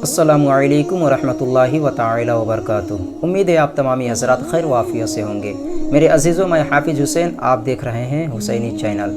अस्सलामु अलैकुम वरहमतुल्लाहि व तआला व बरकातुहू। उम्मीद है आप तमामी हज़रात खैर वाफ़ियत से होंगे। मेरे अज़ीज़ों, मैं हाफिज़ हुसैन, आप देख रहे हैं हुसैनी चैनल।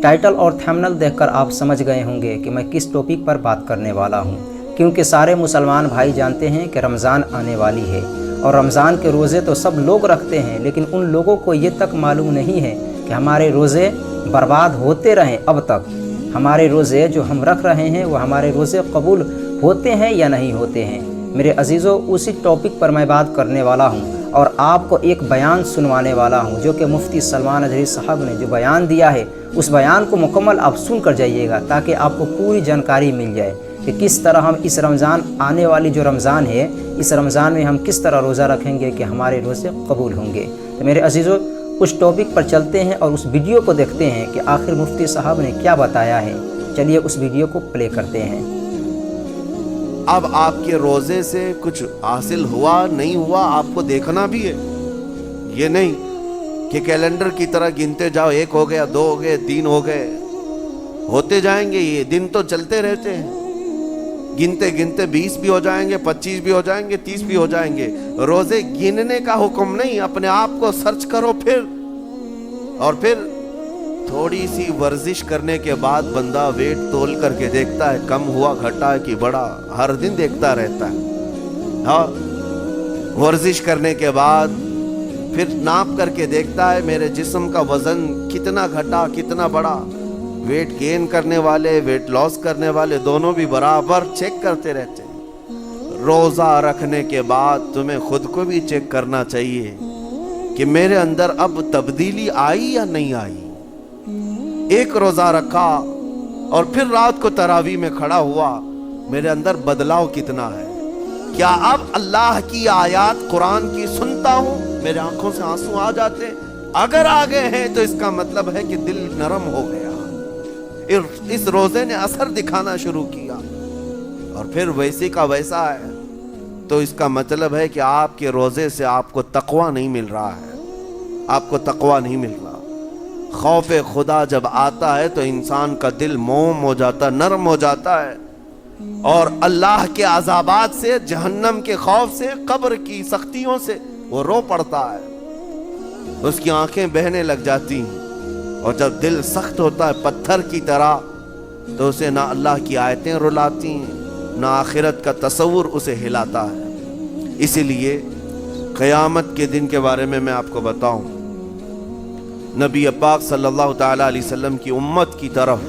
टाइटल और थंबनेल देखकर आप समझ गए होंगे कि मैं किस टॉपिक पर बात करने वाला हूँ, क्योंकि सारे मुसलमान भाई जानते हैं कि रमज़ान आने वाली है और रमज़ान के रोज़े तो सब लोग रखते हैं, लेकिन उन लोगों को ये तक मालूम नहीं है कि हमारे रोज़े बर्बाद होते रहें। अब तक हमारे रोज़े जो हम रख रहे हैं वो हमारे रोज़े कबूल होते हैं या नहीं होते हैं। मेरे अजीज़ों, उसी टॉपिक पर मैं बात करने वाला हूँ और आपको एक बयान सुनवाने वाला हूँ जो कि मुफ्ती सलमान अजहरी साहब ने जो बयान दिया है, उस बयान को मुकम्मल आप सुन कर जाइएगा ताकि आपको पूरी जानकारी मिल जाए कि किस तरह हम इस रमज़ान, आने वाली जो रमज़ान है, इस रमज़ान में हम किस तरह रोज़ा रखेंगे कि हमारे रोज़े कबूल होंगे। तो मेरे अजीज़ों, उस टॉपिक पर चलते हैं और उस वीडियो को देखते हैं कि आखिर मुफ्ती साहब ने क्या बताया है। चलिए उस वीडियो को प्ले करते हैं। अब आपके रोजे से कुछ हासिल हुआ नहीं हुआ आपको देखना भी है। ये नहीं कि कैलेंडर की तरह गिनते जाओ, 1 हो गया, 2 हो गए, 3 हो गए, होते जाएंगे। ये दिन तो चलते रहते हैं, गिनते गिनते 20 भी हो जाएंगे, 25 भी हो जाएंगे, 30 भी हो जाएंगे। रोजे गिनने का हुक्म नहीं, अपने आप को सर्च करो फिर थोड़ी सी वर्जिश करने के बाद बंदा वेट तोल करके देखता है कम हुआ, घटा है कि बढ़ा, हर दिन देखता रहता है। हाँ, वर्जिश करने के बाद फिर नाप करके देखता है मेरे जिस्म का वजन कितना घटा, कितना बढ़ा। वेट गेन करने वाले, वेट लॉस करने वाले दोनों भी बराबर चेक करते रहते हैं। रोजा रखने के बाद तुम्हें खुद को भी चेक करना चाहिए कि मेरे अंदर अब तब्दीली आई या नहीं आई। एक रोजा रखा और फिर रात को तरावी में खड़ा हुआ, मेरे अंदर बदलाव कितना है? क्या अब अल्लाह की आयत कुरान की सुनता हूं, मेरे आंखों से आंसू आ जाते हैं? अगर आ गए हैं तो इसका मतलब है कि दिल नरम हो गया, इस रोजे ने असर दिखाना शुरू किया और फिर वैसे का वैसा है, तो इसका मतलब है कि आपके रोजे से आपको तकवा नहीं मिल रहा है, आपको तकवा नहीं मिल रहा। खौफ खुदा जब आता है तो इंसान का दिल मोम हो जाता, नरम हो जाता है और अल्लाह के अज़ाबात से, जहन्नम के खौफ से, कब्र की सख्तियों से वो रो पड़ता है, उसकी आंखें बहने लग जाती हैं। और जब दिल सख्त होता है पत्थर की तरह, तो उसे ना अल्लाह की आयतें रुलाती हैं, ना आखिरत का तसव्वुर उसे हिलाता है। इसीलिए क़यामत के दिन के बारे में मैं आपको बताऊं, नबी पाक सल्लल्लाहु ताला अलैहि वसल्लम की उम्मत की तरफ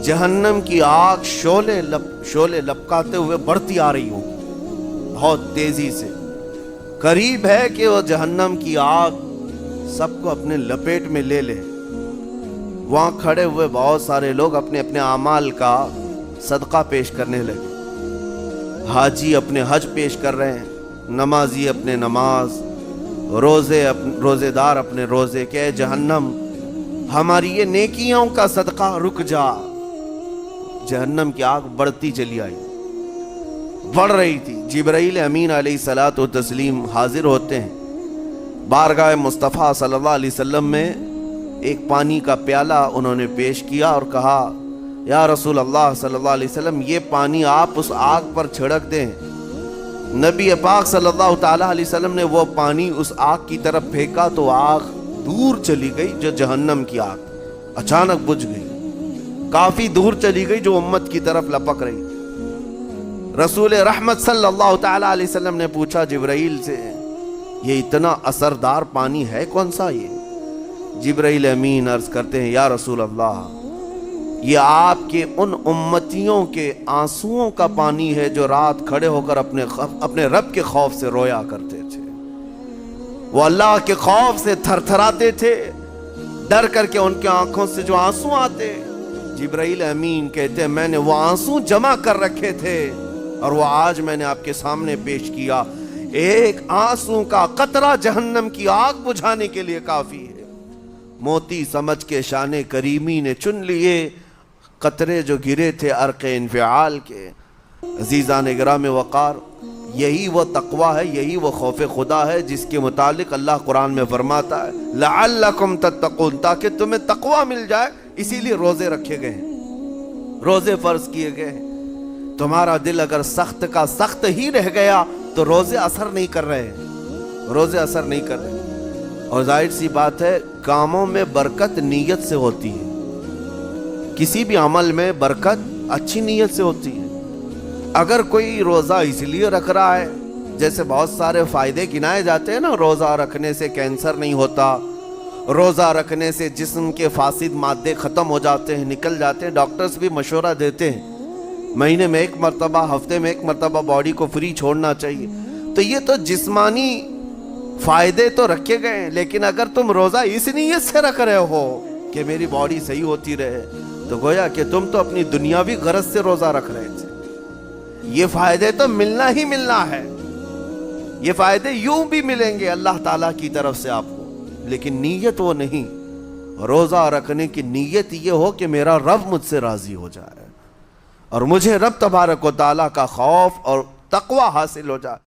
जहन्नम की आग शोले लपकाते हुए बढ़ती आ रही होगी, बहुत तेजी से। करीब है कि वो जहन्नम की आग सबको अपने लपेट में ले ले। वहां खड़े हुए बहुत सारे लोग अपने अपने आमाल का सदका पेश करने लगे। हाजी अपने हज पेश कर रहे हैं, नमाजी अपने नमाज, रोजेदार अपने रोजे के। जहन्नम, हमारी ये नेकियों का सदका रुक जा। जहन्नम की आग बढ़ती चली आई, बढ़ रही थी। जिब्राइल अमीन अलैहिस्सलातु व तस्लीम हाजिर होते हैं बारगाह मुस्तफ़ा सल्लल्लाहु अलैहि वसल्लम में। एक पानी का प्याला उन्होंने पेश किया और कहा, या रसूल अल्लाह सल्लल्लाहु अलैहि वसल्लम, ये पानी आप उस आग पर छिड़क दें। नबी पाक सल्लल्लाहु ताला अलैहि वसल्लम ने वो पानी उस आग की तरफ फेंका तो आग दूर चली गई, जो जहन्नम की आग अचानक बुझ गई, काफी दूर चली गई, जो उम्मत की तरफ लपक रही। रसूल रहमत सल्लल्लाहु ताला अलैहि वसल्लम ने पूछा जिब्राइल से, ये इतना असरदार पानी है कौन सा? ये जिब्राइल अमीन अर्ज करते हैं, या रसूल अल्लाह, ये आपके उन उम्मतियों के आंसुओं का पानी है जो रात खड़े होकर अपने रब के खौफ से रोया करते थे। वो अल्लाह के खौफ से थरथराते थे, डर करके उनके आंखों से जो आंसू आते। जिब्राइल अमीन कहते हैं, मैंने वो आंसू जमा कर रखे थे और वो आज मैंने आपके सामने पेश किया। एक आंसू का कतरा जहन्नम की आग बुझाने के लिए काफी है। मोती समझ के शाने करीमी ने चुन लिए कतरे जो गिरे थे अर्क़े इन्फ़िआल के। अज़ीज़ान इकराम वक़ार, यही वो तक़वा है, यही वो खौफ खुदा है जिसके मुतालिक अल्लाह कुरान में फरमाता है, लअल्लकुम तत्तक़ून, ताकि तुम्हें तक़वा मिल जाए। इसीलिए रोज़े रखे गए हैं, रोज़े फ़र्ज़ किए गए हैं तुम्हारा दिल अगर सख्त का सख्त ही रह गया तो रोजे असर नहीं कर रहे, रोजे असर नहीं कर रहे। और जाहिर सी बात है, कामों में बरकत नीयत से होती है, किसी भी अमल में बरकत अच्छी नीयत से होती है। अगर कोई रोजा इसलिए रख रहा है, जैसे बहुत सारे फायदे गिनाए जाते हैं ना, रोजा रखने से कैंसर नहीं होता, रोजा रखने से जिस्म के फासिद मादे खत्म हो जाते हैं, निकल जाते हैं, डॉक्टर्स भी मशवरा देते हैं महीने में 1 मरतबा, हफ्ते में 1 मरतबा बॉडी को फ्री छोड़ना चाहिए। तो ये तो जिस्मानी फायदे तो रखे गए हैं, लेकिन अगर तुम रोजा इस नीयत से रख रहे हो कि मेरी बॉडी सही होती रहे, तो गोया कि तुम तो अपनी दुनियावी गरज से रोजा रख रहे थे। ये फायदे तो मिलना ही मिलना है, ये फायदे यूं भी मिलेंगे अल्लाह ताला की तरफ से आपको, लेकिन नीयत वो नहीं। रोजा रखने की नीयत ये हो कि मेरा रब मुझसे राजी हो जाए और मुझे रब तबारक व तआला का खौफ और तकवा हासिल हो जाए।